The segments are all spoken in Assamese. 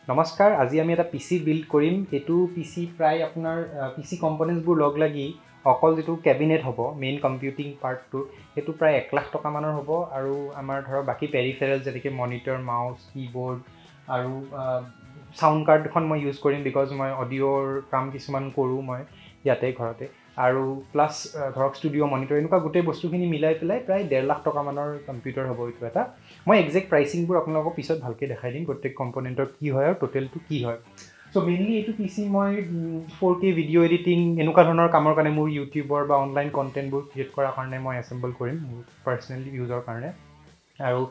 নমস্কাৰ, আজি আমি এটা PC বিল্ড কৰিম। এইটো PC প্ৰায় আপোনাৰ PC কম্পনেণ্টছবোৰ লগ লাগি অকল যিটো কেবিনেট হ'ব, মেইন কম্পিউটিং পাৰ্টটো, সেইটো প্ৰায় 1 লাখ টকা মানৰ হ'ব। আৰু আমাৰ ধৰক বাকী পেৰিফেৰেল যেনেকৈ মনিটৰ, মাউচ, কীবৰ্ড আৰু চাউণ্ড কাৰ্ড এখন মই ইউজ কৰিম, বিকজ মই অডিঅ'ৰ কাম কিছুমান কৰোঁ মই ইয়াতে ঘৰতে। আৰু প্লাছ ধৰক ষ্টুডিঅ' মনিটৰ, এনেকুৱা গোটেই বস্তুখিনি মিলাই পেলাই প্ৰায় 1.5 লাখ টকা মানৰ কম্পিউটাৰ হ'ব এইটো এটা। মই একজেক্ট প্ৰাইচিংবোৰ আপোনালোকক পিছত ভালকৈ দেখাই দিম, প্ৰত্যেক কম্পনেণ্টৰ কি হয় আৰু টোটেলটো কি হয়। চ' মেইনলি এইটো PC মই 4K ভিডিঅ' এডিটিং এনেকুৱা ধৰণৰ কামৰ কাৰণে, মোৰ ইউটিউবৰ বা অনলাইন কণ্টেণ্টবোৰ ক্ৰিয়েট কৰাৰ কাৰণে মই এছেম্বল কৰিম মোৰ পাৰ্চনেলি ইউজৰ কাৰণে। আৰু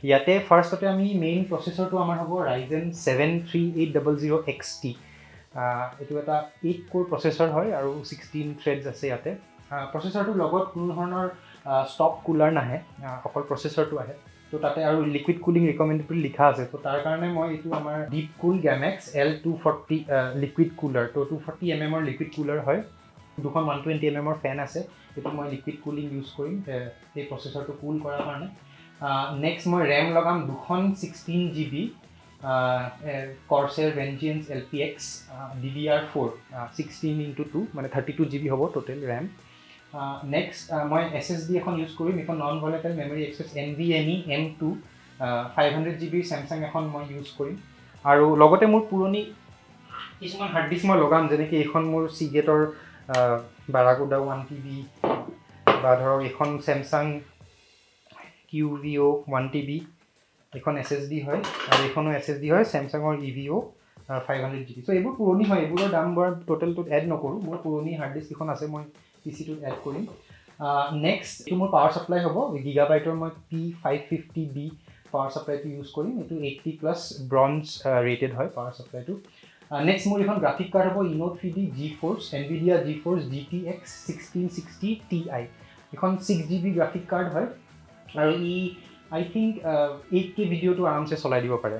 ইয়াতে ফাৰ্ষ্টতে আমি মেইন প্ৰচেছৰটো আমাৰ হ'ব Ryzen 7 3800XT। এইটো এটা 8 কোৰ প্ৰচেছৰ হয় আৰু 16 থ্ৰেডছ আছে ইয়াতে। প্ৰচেছৰটোৰ লগত কোনো ধৰণৰ ষ্টক কুলাৰ নাহে, অকল প্ৰচেছৰটো আহে। তো তাতে আৰু লিকুইড কুলিং ৰিকমেণ্ডেড বুলি লিখা আছে। তো তাৰ কাৰণে মই এইটো আমাৰ ডিপ কুল গেমেক্স L240 লিকুইড কুলাৰ। তো 240 mm লিকুইড কুলাৰ হয়। দুখন 120 mm ফেন আছে, সেইটো মই লিকুইড কুলিং ইউজ কৰিম এই প্ৰচেছৰটো কুল কৰাৰ কাৰণে। নেক্সট মই ৰেম লগাম দুখন 16 GB Corsair Vengeance LPX DDR4 16x2 মানে 32 GB হ'ব টোটেল ৰেম। নেক্সট মই SSD এখন ইউজ কৰিম, এখন non volatile memory access NVMe M2 500 GB Samsung এখন মই ইউজ কৰিম। আৰু লগতে মোৰ পুৰণি কিছুমান হাৰ্ড ডিস্ক মই লগাম, যেনেকৈ এইখন মোৰ চিগেটৰ বাৰাকুডা 1 TB, বা ধৰক এইখন চেমচাং QVO 1 TB, এইখন SSD হয়, আৰু এইখনো SSD হয় চেমচাঙৰ EVO 500 GB। চ' এইবোৰ পুৰণি হয়, এইবোৰৰ দাম বৰ টোটেলটোত এড নকৰোঁ, মোৰ পুৰণি হাৰ্ড ডিস্ক এখন আছে, মই PCটোত এড কৰিম। নেক্সট এইটো মোৰ পাৱাৰ ছাপ্লাই হ'ব, গিগাবাইটৰ মই P550B পাৱাৰ ছাপ্লাইটো ইউজ কৰিম। এইটো 80+ ব্ৰঞ্জ ৰেটেড হয় পাৱাৰ ছাপ্লাইটো। নেক্সট মোৰ এখন গ্ৰাফিক কাৰ্ড হ'ব Ino 3D GeForce NVIDIA GeForce GTX 1660 Ti। এখন 6 GB গ্ৰাফিক কাৰ্ড হয়, আৰু আই থিংক 8K ভিডিঅ'টো আৰামছে চলাই দিব পাৰে।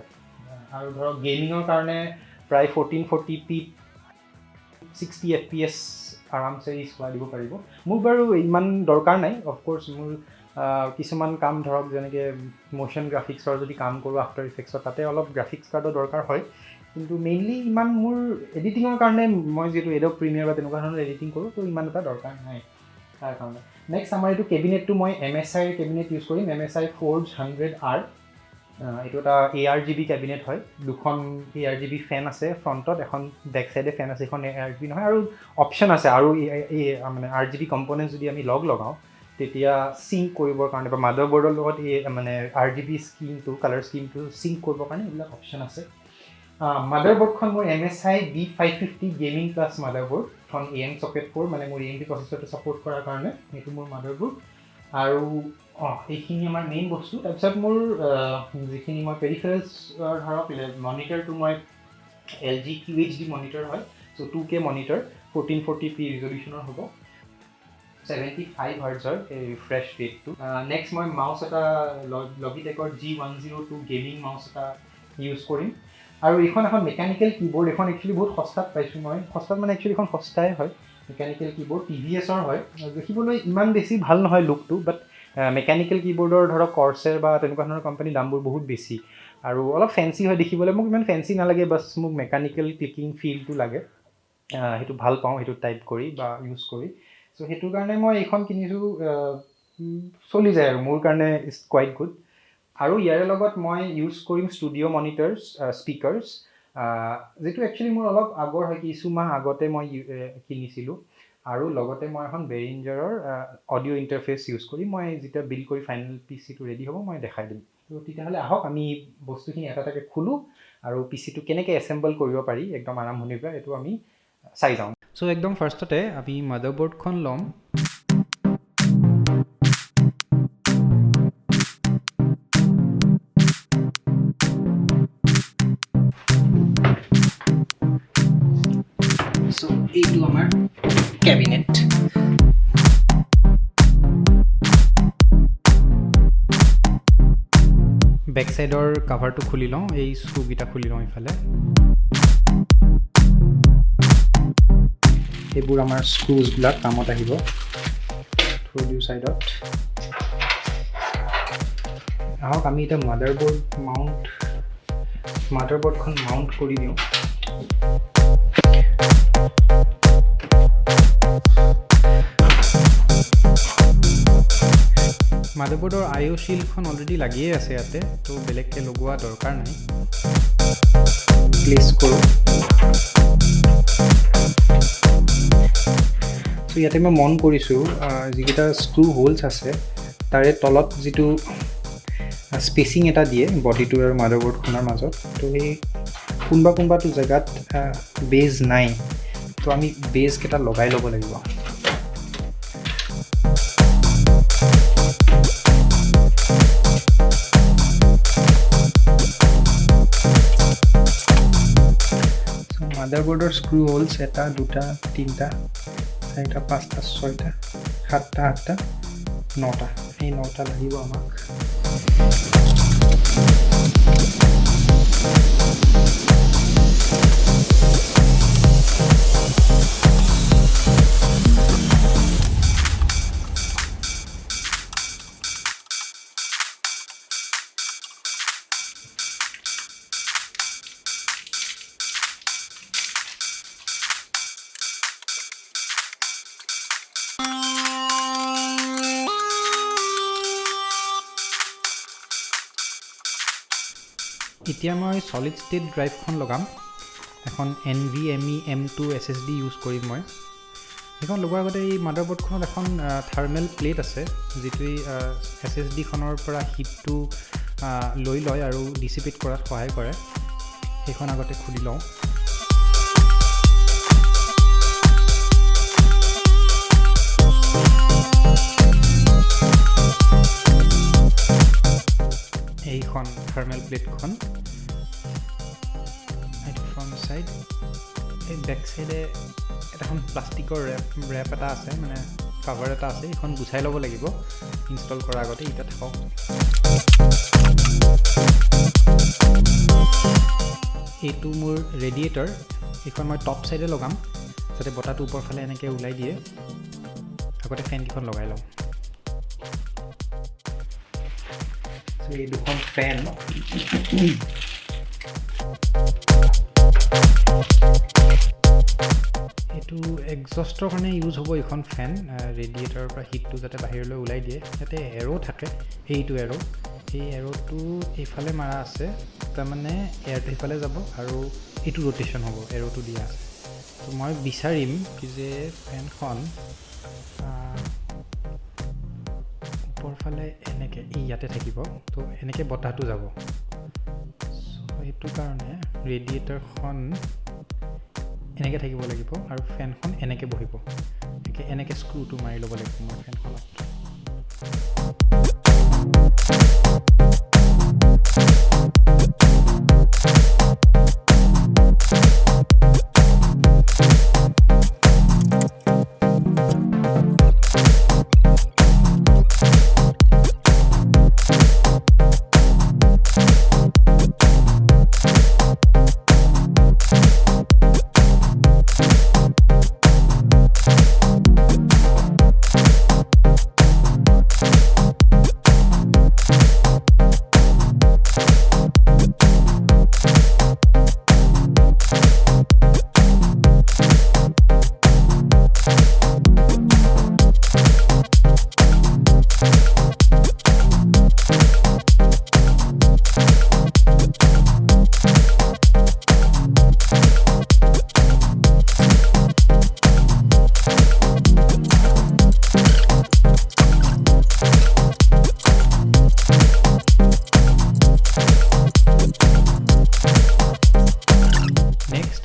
আৰু ধৰক গেমিঙৰ কাৰণে প্ৰায় 1440p 60 FPS আৰামছে চলাই দিব পাৰিব। মোৰ বাৰু ইমান দৰকাৰ নাই, অফক'ৰ্ছ মোৰ কিছুমান কাম ধৰক যেনেকৈ মোশ্যন গ্ৰাফিক্সৰ যদি কাম কৰোঁ আফটাৰ ইফেক্টছৰ, তাতে অলপ গ্ৰাফিক্স কাৰ্ডৰ দৰকাৰ হয়। কিন্তু মেইনলি ইমান মোৰ এডিটিঙৰ কাৰণে, মই যিহেতু এডব প্ৰিমিয়াৰ বা তেনেকুৱা ধৰণৰ এডিটিং কৰোঁ, তো ইমান এটা দৰকাৰ নাই তাৰ কাৰণে। নেক্সট আমাৰ এইটো কেবিনেটটো মই MSI কেবিনেট ইউজ কৰিম, MSI Forge 100R। এইটো এটা ARGB কেবিনেট হয়, দুখন ARGB ফেন আছে ফ্ৰণ্টত, এখন বেক চাইডে ফেন আছে, এখন ARGB নহয়, আৰু অপশ্যন আছে আৰু মানে RGB কম্পনেণ্টছ যদি আমি লগাওঁ তেতিয়া চিংক কৰিবৰ কাৰণে, বা মাদাৰবৰ্ডৰ লগত মানে RGB স্কিনটো, কালাৰ স্কিনটো চিংক কৰিবৰ কাৰণে এইবিলাক অপশ্যন আছে। মাদাৰবৰ্ডখন মোৰ MSI B550 গেমিং প্লাছ মাদাৰবৰ্ড, এখন AM Socket 4, মানে মোৰ AMD প্ৰচেছৰটো ছাপোৰ্ট কৰাৰ কাৰণে এইটো মোৰ মাদাৰবৰ্ড। আৰু এইখিনি আমাৰ মেইন বস্তু। তাৰপিছত মোৰ যিখিনি মই পেৰিফেৰেলছৰ ধৰক মনিটৰটো মই LG QHD মনিটৰ হয়, চ' 2K মনিটৰ 1440p ৰিজলিউশ্যনৰ হ'ব, 75 হাৰ্টজৰ এই ৰিফ্ৰেছ ৰেটটো। নেক্সট মই মাউচ এটা লগিটেকৰ G102 গেমিং মাউচ এটা ইউজ কৰিম। আৰু এইখন এখন মেকানিকেল কীবৰ্ড, এখন একচুৱেলি বহুত সস্তাত পাইছোঁ মই, সস্তাত মানে একচুৱেলি এখন সস্তাই হয়, মেকানিকেল কীবৰ্ড TVSৰ হয়। দেখিবলৈ ইমান বেছি ভাল নহয় লুকটো, বাট মেকানিকেল কীবৰ্ডৰ ধৰক Corsair বা তেনেকুৱা ধৰণৰ কোম্পানীৰ দামবোৰ বহুত বেছি, আৰু অলপ ফেঞ্চি হয় দেখিবলৈ। মোক ইমান ফেঞ্চি নালাগে, বাছ মোক মেকানিকেল ক্লিকিং ফিলটো লাগে, সেইটো ভাল পাওঁ সেইটো টাইপ কৰি বা ইউজ কৰি। চ' সেইটো কাৰণে মই এইখন কিনিছোঁ, চলি যায় আৰু মোৰ কাৰণে ইটছ কোৱাইট গুড। আৰু ইয়াৰে লগত মই ইউজ কৰিম ষ্টুডিঅ' মনিটৰ্ছ স্পীকাৰ্ছ, যিটো একচুৱেলি মোৰ অলপ আগৰ হয়, কিছুমাহ আগতে মই কিনিছিলোঁ। আৰু লগতে মই এখন বেৰিঞ্জাৰৰ অডিঅ' ইণ্টাৰফেচ ইউজ কৰিম। মই যেতিয়া বিল্ড কৰি ফাইনেল PCটো ৰেডি হ'ব মই দেখাই দিম। তো তেতিয়াহ'লে আহক আমি বস্তুখিনি এটা এটাকৈ খোলোঁ, আৰু PCটো কেনেকৈ এছেম্বল কৰিব পাৰি একদম আৰম্ভণিৰ পৰা এইটো আমি চাই যাওঁ। চ' একদম ফাৰ্ষ্টতে আমি মাদাৰবৰ্ডখন ল'ম। চ' এইটো আমাৰ কেবিনেট। বেক চাইডৰ কাভাৰটো খুলি লওঁ, এই স্ক্ৰুকেইটা খুলি লওঁ ইফালে। এইবোৰ আমাৰ স্ক্ৰুজবিলাক কামত আহিব থ্ৰু দিউ চাইডত। আহক আমি এতিয়া মাদাৰবৰ্ড মাউণ্ট মাদাৰবোৰ্ডখন মাউণ্ট কৰি দিওঁ। মাদাৰবোৰ্ডৰ IO শিল্ডখন অলৰেডি লাগিয়ে আছে ইয়াতে, তো বেলেগকৈ লগোৱা দৰকাৰ নাই। প্লেচ কৰোঁ। চ' ইয়াতে মই মন কৰিছোঁ যিকেইটা স্ক্ৰু হোলছ আছে তাৰে তলত যিটো স্পেচিং এটা দিয়ে বডিটোৰ আৰু মাদাৰবোৰ্ডখনৰ মাজত, তো সেই কোনোবাটো জেগাত বেজ নাই, তো আমি বেজকেইটা লগাই ল'ব লাগিব। মাদাৰবোৰ্ডৰ স্ক্ৰু হোলছ 1 2 3 4 5 6 7 8 9টা, এই 9টা লাগিব আমাক। এতিয়া মই সলিড ষ্টেট ড্ৰাইভখন লগাম। এখন NVMe M2 SSD ইউজ কৰিম মই। সেইখন লগোৱাৰ আগতে এই মাদাৰবোৰ্ডখনত এখন থাৰ্মেল প্লেট আছে, যিটোৱে SSDখনৰ পৰা হিটটো লৈ লয় আৰু ডিচিপেট কৰাত সহায় কৰে। সেইখন আগতে খুলি লওঁ। এইখন থাৰ্মেল প্লেটখন ফ্ৰণ্ট চাইড, এই বেক চাইডে এখন প্লাষ্টিকৰ ৰেপ এটা আছে, মানে কাভাৰ এটা আছে, এইখন গুচাই ল'ব লাগিব ইনষ্টল কৰাৰ আগতে। এতিয়া থাকক। এইটো মোৰ ৰেডিয়েটৰ, এইখন মই টপ চাইডে লগাম যাতে বতাহটো ওপৰ ফালে এনেকৈ ওলাই দিয়ে। আগতে ফেনকেইখন লগাই লওঁ। এই দুখন ফেন, এইটো এক্সজষ্টৰ কাৰণে ইউজ হ'ব। এইখন ফেন ৰেডিয়েটৰৰ পৰা হিটটো যাতে বাহিৰলৈ ওলাই দিয়ে। ইয়াতে এৰো থাকে, এইটো এৰো, এই এৰোটো এইফালে মাৰা আছে, তাৰমানে এয়াৰটো সেইফালে যাব আৰু এইটো ৰোটেশ্যন হ'ব, এৰোটো দিয়া আছে। তো মই বিচাৰিম কি যে ফেনখন ওপৰফালে এনেকৈ ইয়াতে থাকিব, তো এনেকৈ বতাহটো যাব। চ' এইটো কাৰণে ৰেডিয়েটৰখন এনেকৈ থাকিব লাগিব আৰু ফেনখন এনেকৈ বহিব। এনেকৈ স্ক্ৰুটো মাৰি ল'ব লাগিব মই ফেনখনত।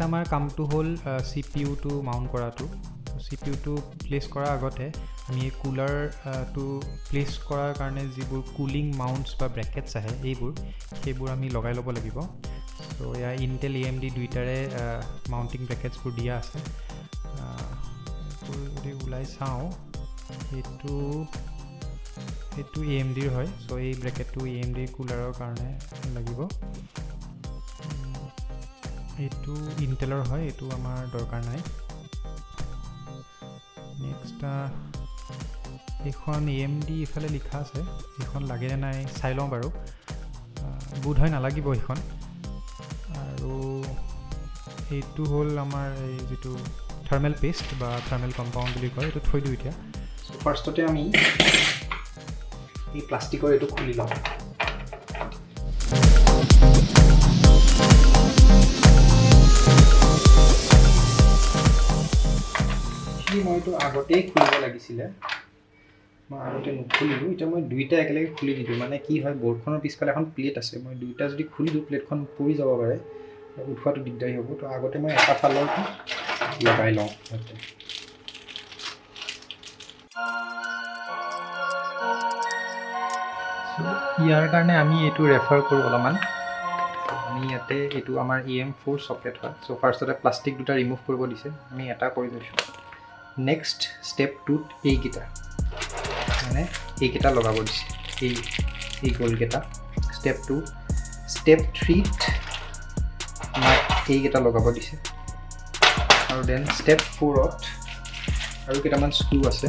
আমাৰ কামটো হ'ল CPU-টো মাউণ্ট কৰাটো। CPU-টো প্লেচ কৰাৰ আগতে আমি এই কুলাৰটো প্লেচ কৰাৰ কাৰণে যিবোৰ কুলিং মাউণ্টছ বা ব্ৰেকেটছ আহে সেইবোৰ আমি লগাই ল'ব লাগিব। চ' এয়া ইণ্টেল AMD দুইটাৰে মাউণ্টিং ব্ৰেকেটছবোৰ দিয়া আছে। যদি ওলাই চাওঁ, সেইটো AMD-ৰ হয়। চ' এই ব্ৰেকেটটো AMD কুলাৰৰ কাৰণে লাগিব। এইটো ইণ্টেলৰ হয়, এইটো আমাৰ দৰকাৰ নাই। নেক্সট এইখন AMD ইফালে লিখা আছে, এইখন লাগে নে নাই চাই লওঁ বাৰু। বোধ হয় নালাগিব এইখন। তো এইটো হ'ল আমাৰ এই যিটো থাৰ্মেল পেষ্ট বা থাৰ্মেল কম্পাউণ্ড বুলি কয়, এইটো থৈ দিওঁ এতিয়া। চ' ফাৰ্ষ্টতে আমি এই প্লাষ্টিকৰ এইটো খুলি লওঁ। মই এইটো আগতেই খুলিব লাগিছিলে, মই আগতে নুখুলিলোঁ। এতিয়া মই দুইটা একেলগে খুলি দিলোঁ। মানে কি হয়, বৰ্ডখনৰ পিছফালে এখন প্লেট আছে, মই দুইটা যদি খুলি দিওঁ প্লেটখন পৰি যাব পাৰে, উঠোৱাটো দিগদাৰী হ'ব। তো আগতে মই এটা ফালৰ লগাই লওঁ। ইয়াৰ কাৰণে আমি এইটো ৰেফাৰ কৰোঁ অলপমান। আমি ইয়াতে এইটো আমাৰ EM4 চকেট হয়। চ' ফাৰ্ষ্টতে প্লাষ্টিক দুটা ৰিমুভ কৰিব দিছে, আমি এটা কৰি লৈছোঁ। নেক্সট ষ্টেপ 2ত এইকেইটা মানে এইকেইটা লগাব দিছে, এই গ'লকেইটা ষ্টেপ 2। ষ্টেপ 3ত আমাক এইকেইটা লগাব দিছে, আৰু দেন ষ্টেপ 4ত আৰু কেইটামান স্ক্ৰু আছে,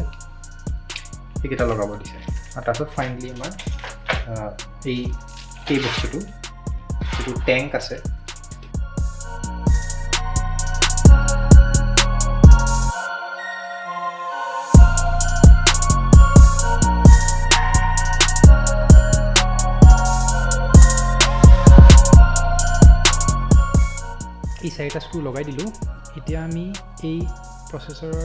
এইকেইটা লগাব দিছে। আৰু তাৰপিছত ফাইনেলি আমাৰ এই বস্তুটো যিটো টেংক আছে, এই 4টা স্ক্ৰু লগাই দিলোঁ। এতিয়া আমি এই প্ৰচেছৰৰ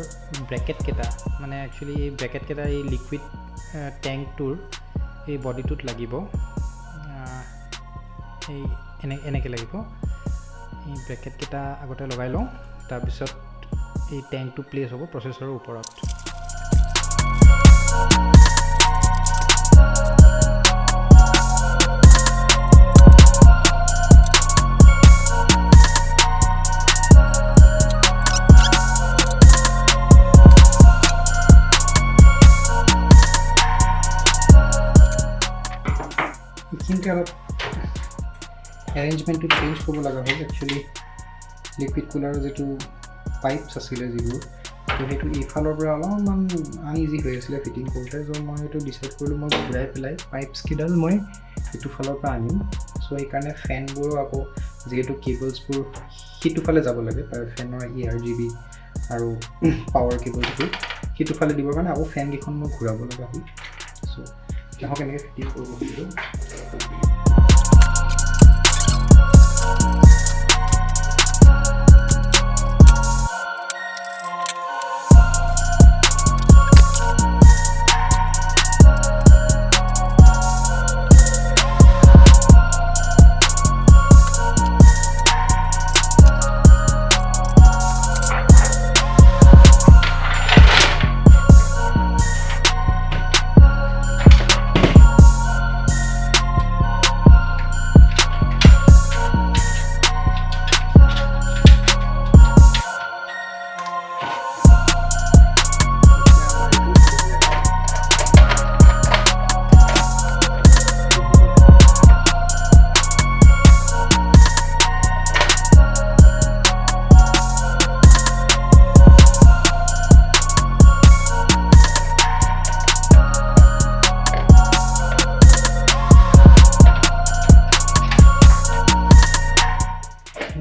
ব্ৰেকেটকেইটা, মানে একচুৱেলি এই ব্ৰেকেটকেইটা এই লিকুইড টেংকটোৰ এই বডিটোত লাগিব, এই এনেকৈ লাগিব। এই ব্ৰেকেটকেইটা আগতে লগাই লওঁ, তাৰপিছত এই টেংকটো প্লেচ হ'ব প্ৰচেছৰৰ ওপৰত। এইখিনিতে অলপ এৰেঞ্জমেণ্টটো চেঞ্জ কৰিব লগা হ'ল। একচুৱেলি লিকুইড কুলাৰৰ যিটো পাইপছ আছিলে যিবোৰ, তো সেইটো এইফালৰ পৰা অলপমান আনইজি হৈ আছিলে ফিটিং কৰোঁতে। চ' মই এইটো ডিচাইড কৰিলোঁ মই ঘূৰাই পেলাই পাইপছকেইডাল মই সেইটো ফালৰ পৰা আনিম। চ' সেইকাৰণে ফেনবোৰো আকৌ যিহেতু কেবলছবোৰ সেইটো ফালে যাব লাগে, ফেনৰ ERGB আৰু পাৱাৰ কেবলছবোৰ সেইটো ফালে দিবৰ কাৰণে আকৌ ফেনকেইখন মই ঘূৰাব লগা হ'ল। চ' তেওঁক এনেকৈ ফিটিং কৰিব খুজিলোঁ।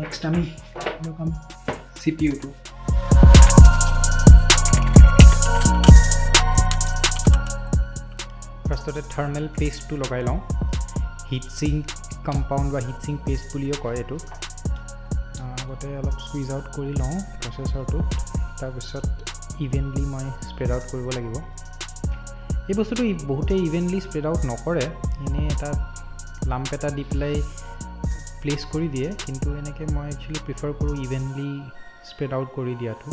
নেক্সট আমি লগাম CPUটো। ফাৰ্ষ্টতে থাৰ্মেল পেষ্টটো লগাই লওঁ। হিট সিঙ্ক কম্পাউণ্ড বা হিট সিঙ্ক পেষ্ট বুলিও কয় এইটো। আগতে অলপ স্কুইজ আউট কৰি লওঁ প্ৰচেছৰটোত, তাৰপিছত ইভেনলি মই স্প্ৰেড আউট কৰিব লাগিব। এই বস্তুটো বহুতে ইভেনলি স্প্ৰেড আউট নকৰে, এনেই এটা লাম্প এটা দি পেলাই প্লেচ কৰি দিয়ে, কিন্তু এনেকৈ মই একচুৱেলি প্ৰিফাৰ কৰোঁ ইভেনলি স্প্ৰেড আউট কৰি দিয়াটো।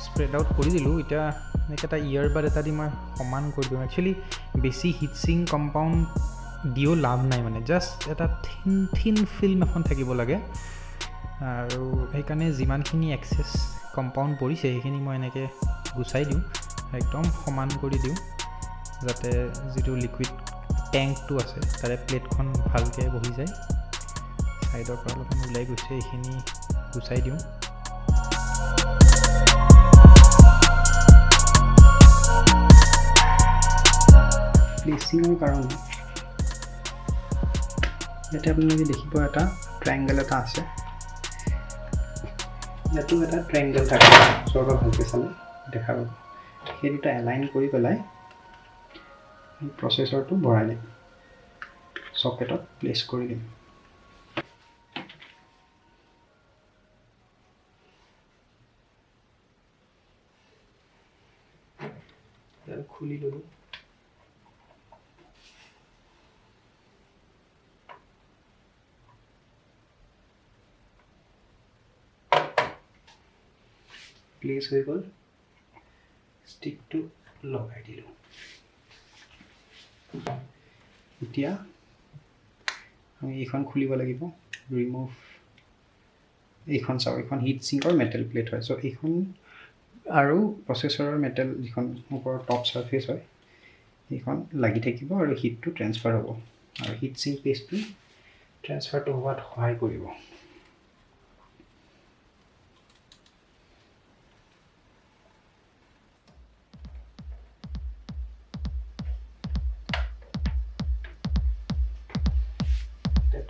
স্প্ৰেড আউট কৰি দিলোঁ। এতিয়া এনেকৈ এটা ইয়াৰবাড এটা দি মই সমান কৰি দিওঁ। একচুৱেলি বেছি হিট সিঙ্ক কম্পাউণ্ড দিও লাভ নাই, মানে জাষ্ট এটা থিন ফিল্ম এখন থাকিব লাগে। আৰু সেইকাৰণে যিমানখিনি এক্সেছ কম্পাউণ্ড পৰিছে সেইখিনি মই এনেকৈ গুচাই দিওঁ, একদম সমান কৰি দিওঁ, যাতে যিটো লিকুইড টেংকটো আছে তাৰে প্লেটখন ভালকৈ বহি যায়। ছাইডৰ পৰা অলপমান ওলাই গৈছে, এইখিনি গুচাই দিওঁ। প্লেচিঙৰ কাৰণে ইয়াতে আপোনালোকে দেখিব এটা ট্ৰায়েংগল এটা আছে ইয়াতো এটা ট্ৰায়েংগল থাকে ওচৰৰ পৰা ভালকৈ চালে দেখা পাব সেই দুটা এলাইন কৰি পেলাই প্ৰচেছৰটো ভৰাই দিম সকেটত প্লেচ কৰি দিম ইয়াৰ খুলি ললোঁ প্লেস হৈ গ'ল ষ্টিকটো লগাই দিলোঁ এতিয়া আমি এইখন খুলিব লাগিব ৰিমুভ এইখন চাও এইখন হিট সিঙ্কৰ মেটেল প্লেট হয় সো এইখন আৰু প্ৰচেছৰৰ মেটেল যিখন ওপৰৰ টপ সাৰফেস হয় এইখন লাগি থাকিব আৰু হিটটো ট্ৰান্সফাৰ হ'ব আৰু হিট সিঙ্ক পেষ্টটো ট্ৰান্সফাৰটো হোৱাত সহায় কৰিব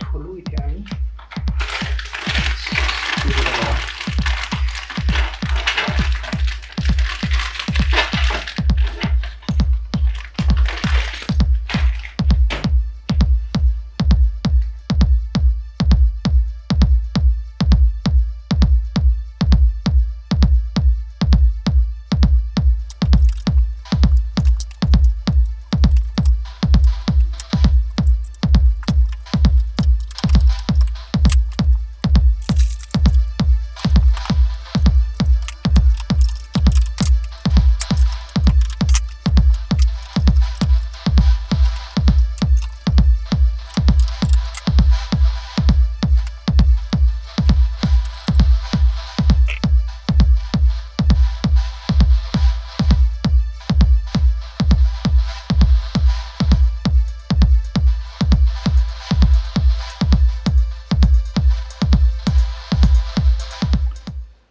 থলো এতিয়া আমি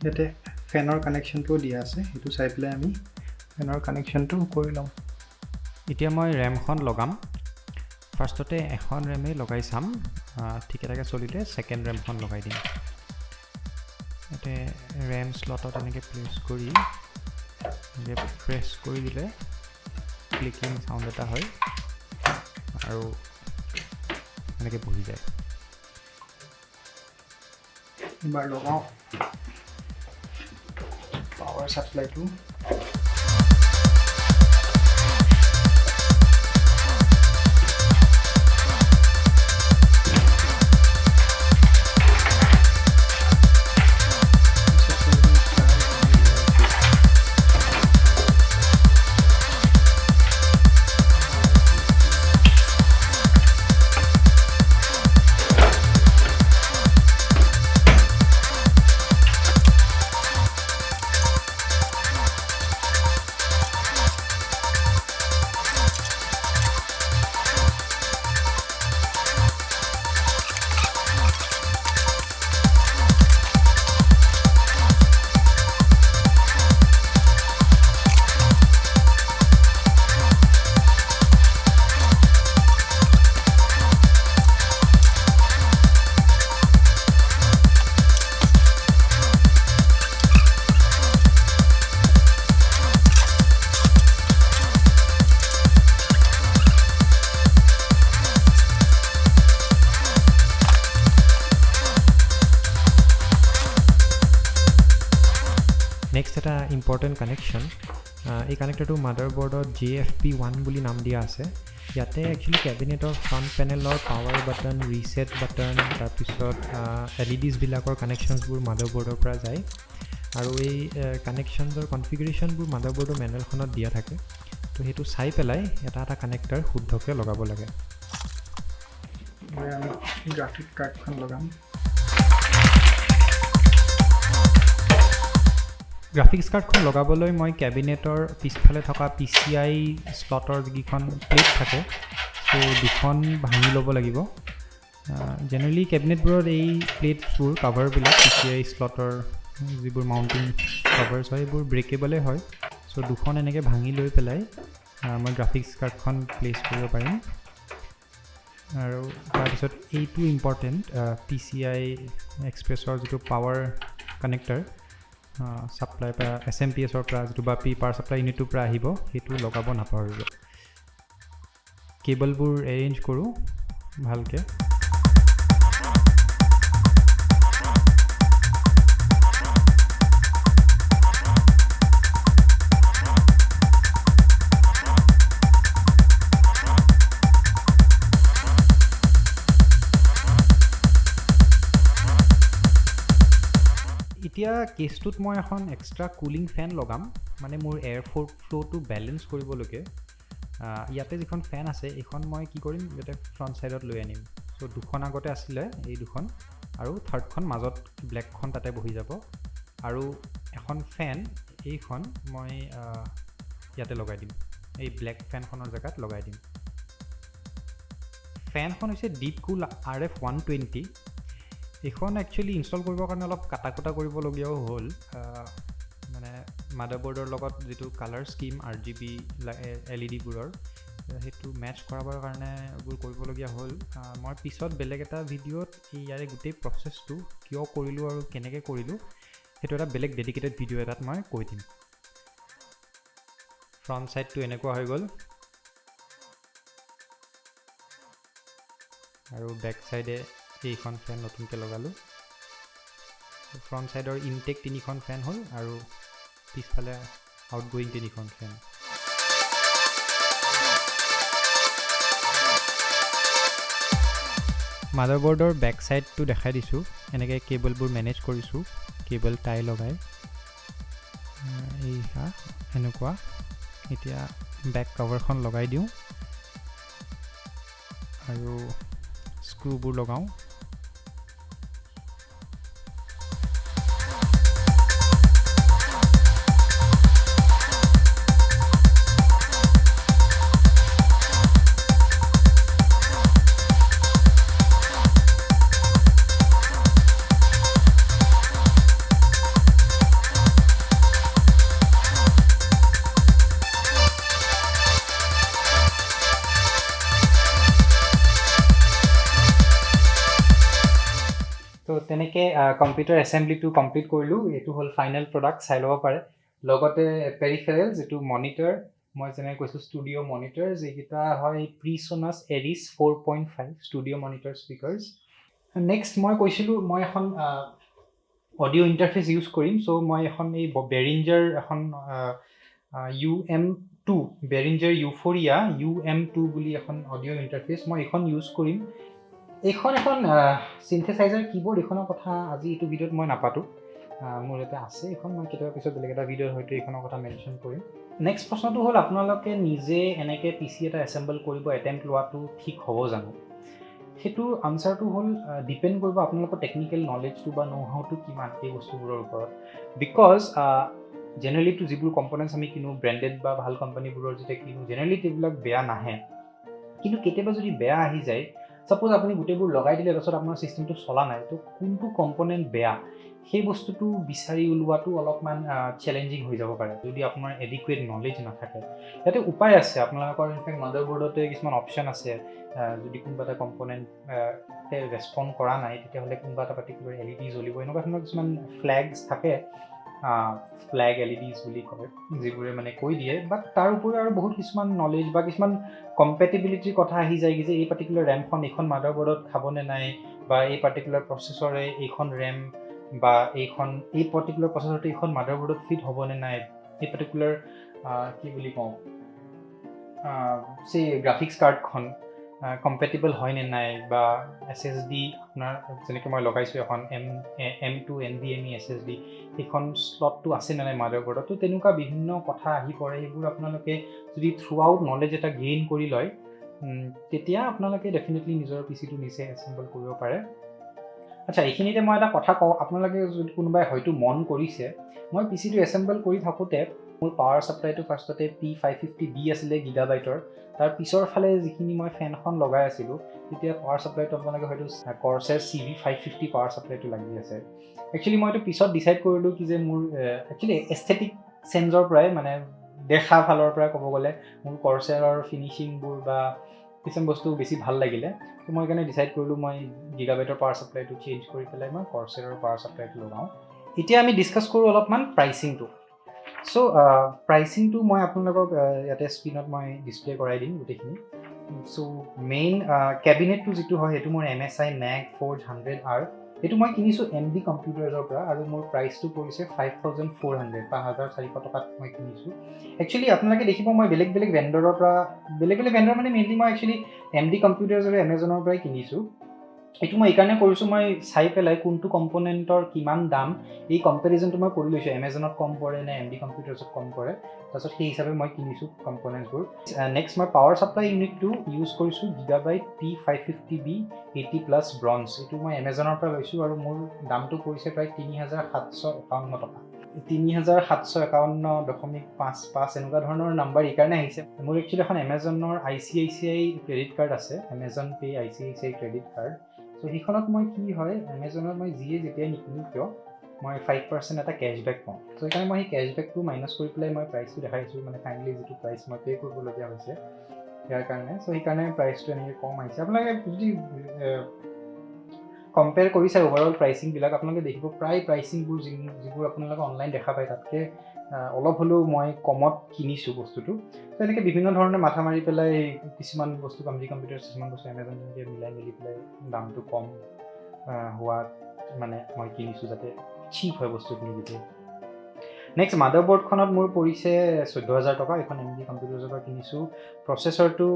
ইয়াতে ফেনৰ কানেকশ্যনটো দিয়া আছে সেইটো চাই পেলাই আমি ফেনৰ কানেকশ্যনটো কৰি লম এতিয়া মই ৰেমখন লগাম ফাৰ্ষ্টতে এখন ৰেমে লগাই চাম ঠিকঠাকে চলিলে সেকেন্ড ৰেমখন লগাই দিম ইয়াতে ৰেম স্লটত এনেকৈ প্ৰেছ কৰি দিলে ক্লিকিং সাউণ্ড এটা হয় আৰু এনেকৈ বহি যায় এবাৰ লগাও power supply to Next এটা important connection এই কানেক্টৰটো মাদাৰবোৰ্ডত JFP1 বুলি নাম দিয়া আছে ইয়াতে একচুয়ালি কেবিনেটৰ ফ্ৰন্ট পেনেলৰ পাৱাৰ বাটন ৰিসেট বাটন তাৰ পিছত LEDs বিলাকৰ কানেকশনছবোৰ মাদাৰবোৰ্ডৰ পৰা যায় আৰু এই কানেকশনছৰ কনফিগাৰেশনবোৰ মাদাৰবোৰ্ডৰ মেনুৱেলখনত দিয়া থাকে তো হেতু চাই পেলাই এটা এটা কানেক্টৰ শুদ্ধকৈ লগাব লাগে মই আমি গ্ৰাফিক কাৰ্ডখন লগাম গ্ৰাফিক্স কাৰ্ডখন লগাবলৈ মই কেবিনেটৰ পিছফালে থকা PCI স্লটৰ যিখন প্লেট থাকে সো দুখন ভাঙি ল'ব লাগিব জেনেৰেলি কেবিনেটবোৰৰ এই প্লেটবোৰ কভাৰবিলাক PCI স্লটৰ যিবোৰ মাউণ্টিং কভাৰ্ছ হয় এইবোৰ ব্ৰেকেবলে হয়। চ' দুখন এনেকৈ ভাঙি লৈ পেলাই মই গ্ৰাফিক্স কাৰ্ডখন প্লেচ কৰিব পাৰিম। আৰু তাৰপিছত এইটো ইম্পৰ্টেণ্ট PCI এক্সপ্ৰেছৰ যিটো পাৱাৰ কানেক্টাৰ ছাপ্লাই পৰা SMPSৰ পৰা যিটো বা পাৱাৰ ছাপ্লাই ইউনিটটোৰ পৰা আহিব সেইটো লগাব নাপাহৰিব। কেবলবোৰ এৰেঞ্জ কৰোঁ ভালকৈ। এতিয়া কেছটোত মই এখন এক্সট্ৰা কুলিং ফেন লগাম, মানে মোৰ এয়াৰ ফ্ল'টো বেলেঞ্চ কৰিবলৈকে। ইয়াতে যিখন ফেন আছে এইখন মই কি কৰিম, ইয়াতে ফ্ৰণ্ট ছাইডত লৈ আনিম। চ' দুখন আগতে আছিলে এই দুখন, আৰু থাৰ্ডখন মাজত ব্লেকখন তাতে বহি যাব। আৰু এখন ফেন এইখন মই ইয়াতে লগাই দিম, এই ব্লেক ফেনখনৰ জেগাত লগাই দিম। ফেনখন হৈছে Deepcool RF120। এইখন একচুৱেলি ইনষ্টল কৰিবৰ কাৰণে অলপ কাটা কুটা কৰিবলগীয়াও হ'ল, মানে মাদাৰবৰ্ডৰ লগত যিটো কালাৰ স্কিম RGB LED-বোৰৰ সেইটো মেটচ কৰাবৰ কাৰণে এইবোৰ কৰিবলগীয়া হ'ল। মই পিছত বেলেগ এটা ভিডিঅ'ত ইয়াৰে গোটেই প্ৰচেছটো কিয় কৰিলোঁ আৰু কেনেকৈ কৰিলোঁ সেইটো এটা বেলেগ ডেডিকেটেড ভিডিঅ' এটাত মই কৈ দিম। ফ্ৰণ্ট ছাইডটো এনেকুৱা হৈ গ'ল, আৰু বেক ছাইডে এইখন ফেন নতুনকৈ লগালোঁ। ফ্ৰণ্ট ছাইডৰ ইনটেক 3খন ফেন হ'ল, আৰু পিছফালে আউটগ'য়িং 3খন ফেন। মাদাৰবৰ্ডৰ বেক ছাইডটো দেখাই দিছোঁ, এনেকৈ কেবলবোৰ মেনেজ কৰিছোঁ, কেবল টাই লগাই এইয়া এনেকুৱা। এতিয়া বেক কভাৰখন লগাই দিওঁ আৰু স্ক্ৰুবোৰ লগাওঁ। তো তেনেকৈ কম্পিউটাৰ এছেম্বলিটো কমপ্লিট কৰিলোঁ। এইটো হ'ল ফাইনেল প্ৰডাক্ট, চাই ল'ব পাৰে। লগতে পেৰিফেৰেলছ যিটো মনিটৰ, মই যেনেকৈ কৈছোঁ ষ্টুডিঅ' মনিটৰ, যিকেইটা হয় PreSonus Aries 4.5 studio' monitor speakers. Next মই কৈছিলোঁ মই এখন অডিঅ' ইণ্টাৰফেচ ইউজ কৰিম। চ' মই এখন এই বেৰিঞ্জাৰ এখন UM2 বেৰিঞ্জাৰ ইউফৰিয়া UM2 বুলি এখন অডিঅ' ইণ্টাৰফেচ মই এইখন ইউজ কৰিম। এইখন এখন চিন্থেচাইজাৰ কীবৰ্ড, এইখনৰ কথা আজি এইটো ভিডিঅ'ত মই নাপাতোঁ। মোৰ ইয়াতে আছে এইখন, মই কেতিয়াবা পিছত বেলেগ এটা ভিডিঅ'ত হয়তো এইখনৰ কথা মেনশ্যন কৰিম। নেক্সট প্ৰশ্নটো হ'ল আপোনালোকে নিজে এনেকৈ PC এটা এছেম্বল কৰিব এটেম্প্ট লোৱাটো ঠিক হ'ব জানো? সেইটো আনচাৰটো হ'ল ডিপেণ্ড কৰিব আপোনালোকৰ টেকনিকেল নলেজটো বা ন' হাউটো কিমান এই বস্তুবোৰৰ ওপৰত। বিকজ জেনেৰেলিটো যিবোৰ কম্পনেণ্টছ আমি কিনো ব্ৰেণ্ডেড বা ভাল কোম্পানীবোৰৰ যেতিয়া কিনো, জেনেৰেলি এইবিলাক বেয়া নাহে। কিন্তু কেতিয়াবা যদি বেয়া আহি যায়, ছাপ'জ আপুনি গোটেইবোৰ লগাই দিলে, তাৰপিছত আপোনাৰ ছিষ্টেমটো চলা নাই, তো কোনটো কম্পনেণ্ট বেয়া সেই বস্তুটো বিচাৰি ওলোৱাটো অলপমান চেলেঞ্জিং হৈ যাব পাৰে যদি আপোনাৰ এডিকুৱেট নলেজ নাথাকে। ইয়াতে উপায় আছে, আপোনালোকৰ ইনফেক্ট মাদাৰবৰ্ডতে কিছুমান অপশ্যন আছে। যদি কোনোবা এটা কম্পনেণ্টে ৰেছপণ্ড কৰা নাই, তেতিয়াহ'লে কোনোবা এটা পাৰ্টিকুলাৰ LED জ্বলিব, এনেকুৱা ধৰণৰ কিছুমান ফ্লেগছ থাকে, ফ্লেগ LEDs বুলি কয়, যিবোৰে মানে কৈ দিয়ে। বাট তাৰ উপৰিও আৰু বহুত কিছুমান নলেজ বা কিছুমান কম্পেটিবিলিটিৰ কথা আহি যায় যে এই পাৰ্টিকুলাৰ ৰেমখন এইখন মাদাৰবৰ্ডত খাবনে নাই, বা এই পাৰ্টিকুলাৰ প্ৰচেছৰে এইখন ৰেম বা এই পাৰ্টিকুলাৰ প্ৰচেছৰটো এইখন মাদাৰবৰ্ডত ফিট হ'বনে নাই, এই পাৰ্টিকুলাৰ কি বুলি কওঁ গ্ৰাফিক্স কাৰ্ডখন কম্পেটিবল হয়নে নাই, বা SSD আপোনাৰ যেনেকৈ মই লগাইছোঁ এখন M2 NVMe SSD, সেইখন শ্লটটো আছেনে নাই মাদাৰবৰ্ডত। তো তেনেকুৱা বিভিন্ন কথা আহি পৰে। সেইবোৰ আপোনালোকে যদি থ্ৰু আউট নলেজ এটা গেইন কৰি লয়, তেতিয়া আপোনালোকে ডেফিনেটলি নিজৰ PCটো নিজে এছেম্বল কৰিব পাৰে। আচ্ছা, এইখিনিতে মই এটা কথা কওঁ, আপোনালোকে যদি কোনোবাই হয়তো মন কৰিছে, মই পিচিটো এছেম্বল কৰি থাকোঁতে মোৰ পাৱাৰ ছাপ্লাইটো ফাৰ্ষ্টতে P550B আছিলে গিগাবাইটৰ। তাৰ পিছৰ ফালে যিখিনি মই ফেনখন লগাই আছিলোঁ, তেতিয়া পাৱাৰ ছাপ্লাইটো আপোনালোকে হয়তো কৰ্ছেৰ CV550 পাৱাৰ ছাপ্লাইটো লাগি আছে। একচুৱেলি মই এইটো পিছত ডিচাইড কৰিলোঁ কি যে মোৰ একচুৱেলি এস্থেটিক চেঞ্জৰ পৰাই, মানে দেখা ফালৰ পৰাই ক'ব গ'লে মোৰ কৰ্ছেৰৰ ফিনিচিংবোৰ বা কিছুমান বস্তু বেছি ভাল লাগিলে। তো মই সেইকাৰণে ডিচাইড কৰিলোঁ মই গিগাবাইটৰ পাৱাৰ ছাপ্লাইটো চেঞ্জ কৰি পেলাই মই কৰ্ছেৰৰ পাৱাৰ ছাপ্লাইটো লগাওঁ। এতিয়া আমি ডিছকাছ কৰোঁ অলপমান প্ৰাইচিংটো। চ' প্ৰাইচিংটো মই আপোনালোকক ইয়াতে স্ক্ৰীণত মই ডিছপ্লে কৰাই দিম গোটেইখিনি। চ' মেইন কেবিনেটটো যিটো হয় সেইটো মোৰ MSI Mag Forge 100R। এইটো মই কিনিছোঁ MD কম্পিউটাৰ্ছৰ পৰা আৰু মোৰ প্ৰাইচটো পৰিছে 5400 বা 1400 টকাত মই কিনিছোঁ। একচুৱেলি আপোনালোকে দেখিব মই বেলেগ বেলেগ ভেণ্ডৰৰ পৰা, বেলেগ ভেণ্ডৰ মানে মেইনলি মই একচুৱেলি MD কম্পিউটাৰ্ছ আৰু এমেজনৰ পৰাই কিনিছোঁ। এইটো মই এইকাৰণে কৰিছোঁ, মই চাই পেলাই কোনটো কম্পনেণ্টৰ কিমান দাম এই কম্পেৰিজনটো মই কৰি লৈছোঁ, এমেজনত কম পৰে নে MD কম্পিউটাৰ্ছত কম পৰে, তাৰপিছত সেই হিচাপে মই কিনিছোঁ কম্পনেণ্টছবোৰ। নেক্সট মই পাৱাৰ ছাপ্লাই ইউনিটটো ইউজ কৰিছোঁ গিগাবাইট P550B 80+ ব্ৰঞ্জ। এইটো মই এমেজনৰ পৰা লৈছোঁ আৰু মোৰ দামটো পৰিছে প্ৰায় 3751 টকা। 3751.55 এনেকুৱা ধৰণৰ নাম্বাৰ এইকাৰণে আহিছে। মোৰ একচুৱেলি এখন এমেজনৰ ICICI ক্ৰেডিট কাৰ্ড আছে, Amazon Pay' ICICI credit card. So' সেইখনত মই কি হয়, এমেজনত মই যেতিয়াই নিকিনো কিয় মই 5% এটা কেশ্ববেক পাওঁ। চ' সেইকাৰণে মই সেই কেশ্ববেকটো মাইনাছ কৰি পেলাই মই প্ৰাইচটো দেখাইছোঁ, মানে ফাইনেলি যিটো প্ৰাইচ মই পে' কৰিবলগীয়া হৈছে ইয়াৰ কাৰণে। চ' সেইকাৰণে প্ৰাইচটো এনেকৈ কম আহিছে। আপোনালোকে যদি কম্পেয়াৰ কৰি চাই অভাৰঅল প্ৰাইচিংবিলাক, আপোনালোকে দেখিব প্ৰায় প্ৰাইচিংবোৰ যিবোৰ আপোনালোকে অনলাইন দেখা পায় তাতকৈ অলপ হ'লেও মই কমত কিনিছোঁ বস্তুটো। ত' এনেকৈ বিভিন্ন ধৰণে মাথা মাৰি পেলাই কিছুমান বস্তু MD কম্পিউটাৰ, কিছুমান বস্তু এমেজন এনেকৈ মিলাই মেলি পেলাই দামটো কম হোৱাত মানে মই কিনিছোঁ, যাতে চিপ হয় বস্তুখিনি গোটেই। নেক্সট মাদাৰবৰ্ডখনত মোৰ পৰিছে 14000 টকা। এইখন MD কম্পিউটাৰ্ছৰ পৰা কিনিছোঁ। প্ৰচেছৰটো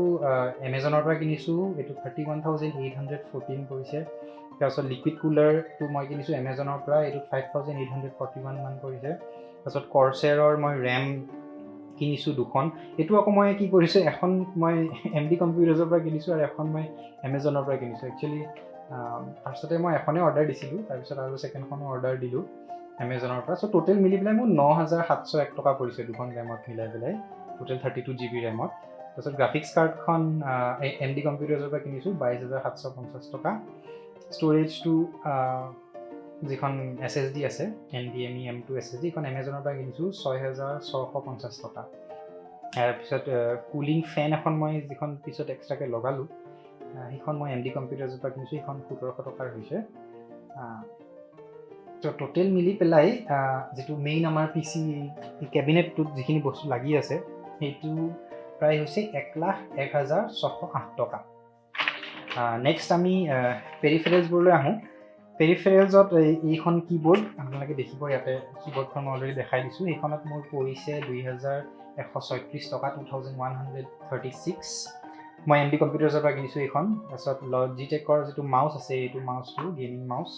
এমেজনৰ পৰা কিনিছোঁ, এইটো 31814 পৰিছে। তাৰপিছত লিকুইড কুলাৰটো মই কিনিছোঁ এমেজনৰ পৰা, এইটো 5841 মান পৰিছে। তাৰপিছত কৰ্ছেৰৰ মই ৰেম কিনিছোঁ 2খন। এইটো আকৌ মই কি কৰিছোঁ, এখন মই MD কম্পিউটাৰ্ছৰ পৰা কিনিছোঁ আৰু এখন মই এমেজনৰ পৰা কিনিছোঁ। একচুৱেলি ফাৰ্ষ্টতে মই এখনেই অৰ্ডাৰ দিছিলোঁ, তাৰপিছত আৰু ছেকেণ্ডখনো অৰ্ডাৰ দিলোঁ এমেজনৰ পৰা। চ' টোটেল মিলি পেলাই মোৰ 9701 টকা পৰিছে দুখন ৰেমত মিলাই পেলাই, টোটেল 32GB ৰেমত। তাৰপিছত গ্ৰাফিক্স কাৰ্ডখন MD কম্পিউটাৰ্ছৰ পৰা কিনিছোঁ 22750 টকা। ষ্ট'ৰেজটো যিখন SSD আছে NVMe M2 SSD, এইখন এমেজনৰ পৰা কিনিছোঁ 6650 টকা। তাৰপিছত কুলিং ফেন এখন মই যিখন পিছত এক্সট্ৰাকৈ লগালোঁ, সেইখন মই MD কম্পিউটাৰ্ছৰ পৰা কিনিছোঁ, সেইখন 1700 টকাৰ হৈছে। ত' টোটেল মিলি পেলাই যিটো মেইন আমাৰ PC কেবিনেটটোত যিখিনি বস্তু লাগি আছে সেইটো প্ৰায় হৈছে 1,01,608 টকা। নেক্সট আমি পেৰিফেৰেলছবোৰলৈ আহোঁ। পেৰিফেৰেলছত এইখন কীবৰ্ড আপোনালোকে দেখিব, ইয়াতে কীবৰ্ডখন মই অলৰেডি দেখাই দিছোঁ। সেইখনত মোৰ পৰিছে 2136 টকা, 2136। মই MD কম্পিউটাৰ্ছৰ পৰা কিনিছোঁ এইখন। তাৰপিছত লজিটেকৰ যিটো মাউচ আছে, এইটো মাউচটো গেমিং মাউচ,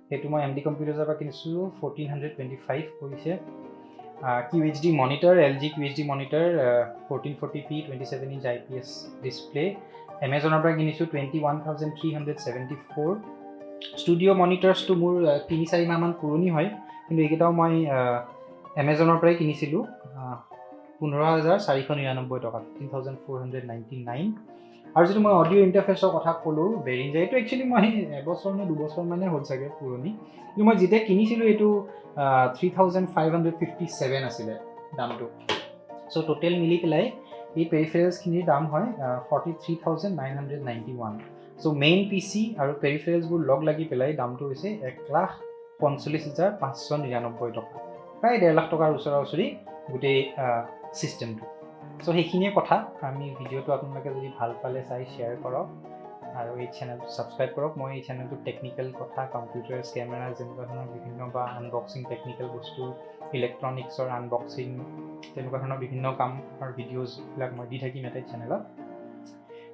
সেইটো মই MD কম্পিউটাৰ্ছৰ পৰা কিনিছোঁ 1425 পৰিছে। QHD monitor, LG QHD monitor 1440p 27 inch IPS display, এমেজনৰ পৰা কিনিছোঁ 21,374। ষ্টুডিঅ' মনিটৰ্ছটো মোৰ 3-4 মাহমান পুৰণি হয়, কিন্তু এইকেইটাও মই এমেজনৰ পৰাই কিনিছিলোঁ 15,499 টকা, 15,499। আৰু যিটো মই অডিঅ' ইণ্টাৰফেচৰ কথা ক'লোঁ বেৰিঞ্জাৰ, এইটো একচুৱেলি মই 1 নে 2 বছৰমানেই হ'ল চাগে পুৰণি, কিন্তু মই যেতিয়া কিনিছিলোঁ এইটো 3557 আছিলে দামটো। চ' টোটেল মিলি পেলাই এই পেৰিফেৰেলছখিনিৰ দাম হয় 43,991। চ' মেইন PC আৰু পেৰিফেৰেলছবোৰ লগ লাগি পেলাই দামটো হৈছে 1,45,599 টকা, প্ৰায় 1.5 লাখ টকাৰ ওচৰা ওচৰি গোটেই ছিষ্টেমটো। চ' সেইখিনিয়ে কথা। আমি ভিডিঅ'টো আপোনালোকে যদি ভাল পালে চাই শ্বেয়াৰ কৰক আৰু এই চেনেলটো ছাবস্ক্ৰাইব কৰক। মই এই চেনেলটোত টেকনিকেল কথা, কম্পিউটাৰ, কেমেৰা, যেনেকুৱা ধৰণৰ বিভিন্ন বা আনবক্সিং টেকনিকেল বস্তু, ইলেক্ট্ৰনিক্সৰ আনবক্সিং, তেনেকুৱা ধৰণৰ বিভিন্ন কামৰ ভিডিঅ'জবিলাক মই দি থাকিম ইয়াতে চেনেলত।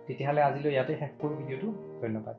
তেতিয়াহ'লে আজিলৈ ইয়াতে শেষ কৰোঁ ভিডিঅ'টো। ধন্যবাদ।